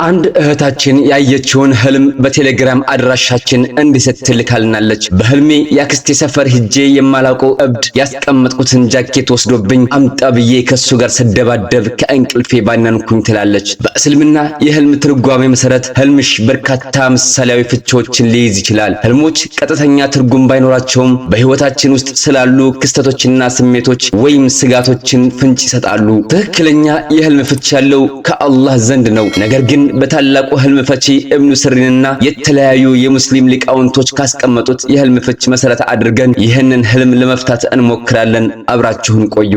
አንድ እህታችን ያየችውን ህልም በቴሌግራም አድራሻችን እንዲስትልካልናለች። በህልሜ ያክስቴ ሰፈር ሂጄ የማላውቀው እብድ ያስቀመጥኩትን ጃኬት ወስዶብኝ አምጣ ብዬ ከሱ ጋር ሰደባደብ ከእንቅልፌ ባነንኩኝ ትላለች። በእስልምና የህልም ትርጓሜ መሰረት ህልምሽ በርካታ ምሳሌያዊ ፍቺዎችን ሊይዝ ይችላል። ህልሞች ቀጥተኛ ትርጉም ባይኖራቸውም በህይወታችን ውስጥ ስላሉ ክስተቶችና ስሜቶች ወይም ስጋቶችን ፍንጭ ይሰጣሉ። ትክክለኛ የህልም ፍቺ ያለው ከአላህ ዘንድ ነው። ነገር ግን በታላቁ ህልም ፈቺ ኢብኑ ሲሪንና የተለያዩ የሙስሊም ሊቃውንቶች ካስቀመጡት የህልም ፍቺ መሰረት አድርገን ይህንን ህልም ለመፍታት እንሞክራለን። አብራችሁን ቆዩ።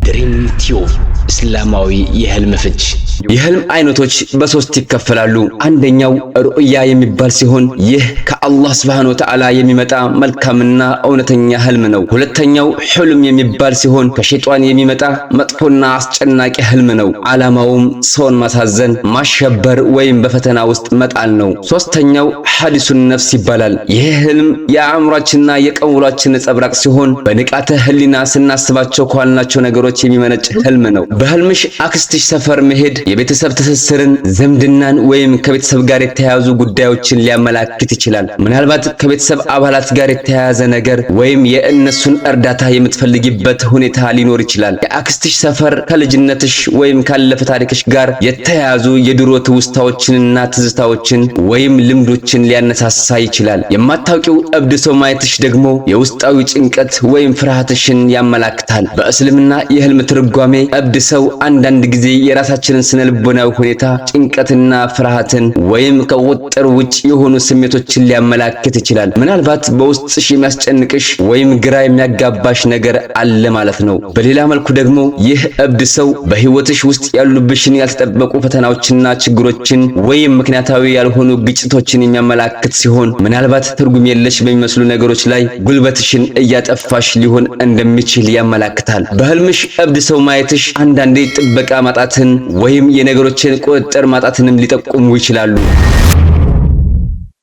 ድሪም ቲዩብ እስላማዊ የህልም ፍቺ። የህልም አይነቶች በሶስት ይከፈላሉ። አንደኛው ሩእያ የሚባል ሲሆን ይህ ከአላህ Subhanahu Wa Ta'ala የሚመጣ መልካምና እውነተኛ ህልም ነው። ሁለተኛው ህልም የሚባል ሲሆን ከሸይጣን የሚመጣ መጥፎና አስጨናቂ ህልም ነው። ዓላማውም ሰውን ማሳዘን፣ ማሸበር ወይም በፈተና ውስጥ መጣል ነው። ሶስተኛው ሐዲሱን ነፍስ ይባላል። ይህ ህልም የአእምሯችንና የቀውሏችን ነጸብራቅ ሲሆን በንቃተ ህሊና ስናስባቸው ከዋልናቸው ነገሮች የሚመነጭ ህልም ነው። በህልምሽ አክስትሽ ሰፈር መሄድ የቤተሰብ ትስስርን፣ ዝምድናን ወይም ከቤተሰብ ጋር የተያያዙ ጉዳዮችን ሊያመላክት ይችላል። ምናልባት ከቤተሰብ አባላት ጋር የተያያዘ ነገር ወይም የእነሱን እርዳታ የምትፈልጊበት ሁኔታ ሊኖር ይችላል። የአክስትሽ ሰፈር ከልጅነትሽ ወይም ካለፈ ታሪክሽ ጋር የተያያዙ የድሮ ትውስታዎችንና ትዝታዎችን ወይም ልምዶችን ሊያነሳሳ ይችላል። የማታውቂው እብድ ሰው ማየትሽ ደግሞ የውስጣዊ ጭንቀት ወይም ፍርሃትሽን ያመላክታል። በእስልምና የህልም ትርጓሜ እብድ ሰው አንዳንድ ጊዜ የራሳችንን ስነልቦናዊ ሁኔታ፣ ጭንቀትና ፍርሃትን ወይም ከቁጥጥር ውጭ የሆኑ ስሜቶችን ሊያመላክት ይችላል። ምናልባት በውስጥሽ የሚያስጨንቅሽ ወይም ግራ የሚያጋባሽ ነገር አለ ማለት ነው። በሌላ መልኩ ደግሞ ይህ እብድ ሰው በህይወትሽ ውስጥ ያሉብሽን ያልተጠበቁ ፈተናዎችና ችግሮችን ወይም ምክንያታዊ ያልሆኑ ግጭቶችን የሚያመላክት ሲሆን ምናልባት ትርጉም የለሽ በሚመስሉ ነገሮች ላይ ጉልበትሽን እያጠፋሽ ሊሆን እንደሚችል ያመላክታል። በህልምሽ እብድ ሰው ማየትሽ አንዳንዴ ጥበቃ ማጣትን ወይም የነገሮችን ቁጥጥር ማጣትንም ሊጠቁሙ ይችላሉ።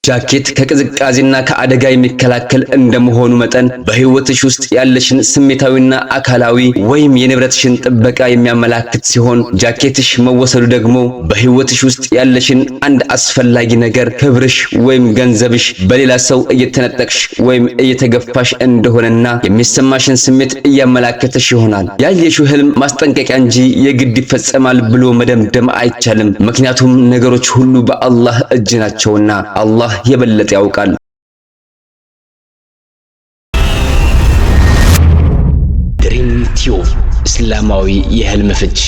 ጃኬት ከቅዝቃዜና ከአደጋ የሚከላከል እንደመሆኑ መጠን በህይወትሽ ውስጥ ያለሽን ስሜታዊና አካላዊ ወይም የንብረትሽን ጥበቃ የሚያመላክት ሲሆን ጃኬትሽ መወሰዱ ደግሞ በህይወትሽ ውስጥ ያለሽን አንድ አስፈላጊ ነገር፣ ክብርሽ ወይም ገንዘብሽ በሌላ ሰው እየተነጠቅሽ ወይም እየተገፋሽ እንደሆነና የሚሰማሽን ስሜት እያመላከተሽ ይሆናል። ያየሽው ህልም ማስጠንቀቂያ እንጂ የግድ ይፈጸማል ብሎ መደምደም አይቻልም። ምክንያቱም ነገሮች ሁሉ በአላህ እጅ ናቸውና አላህ የበለጠ ያውቃል። ድሪም ቲዩብ እስላማዊ የህልም ፍቺ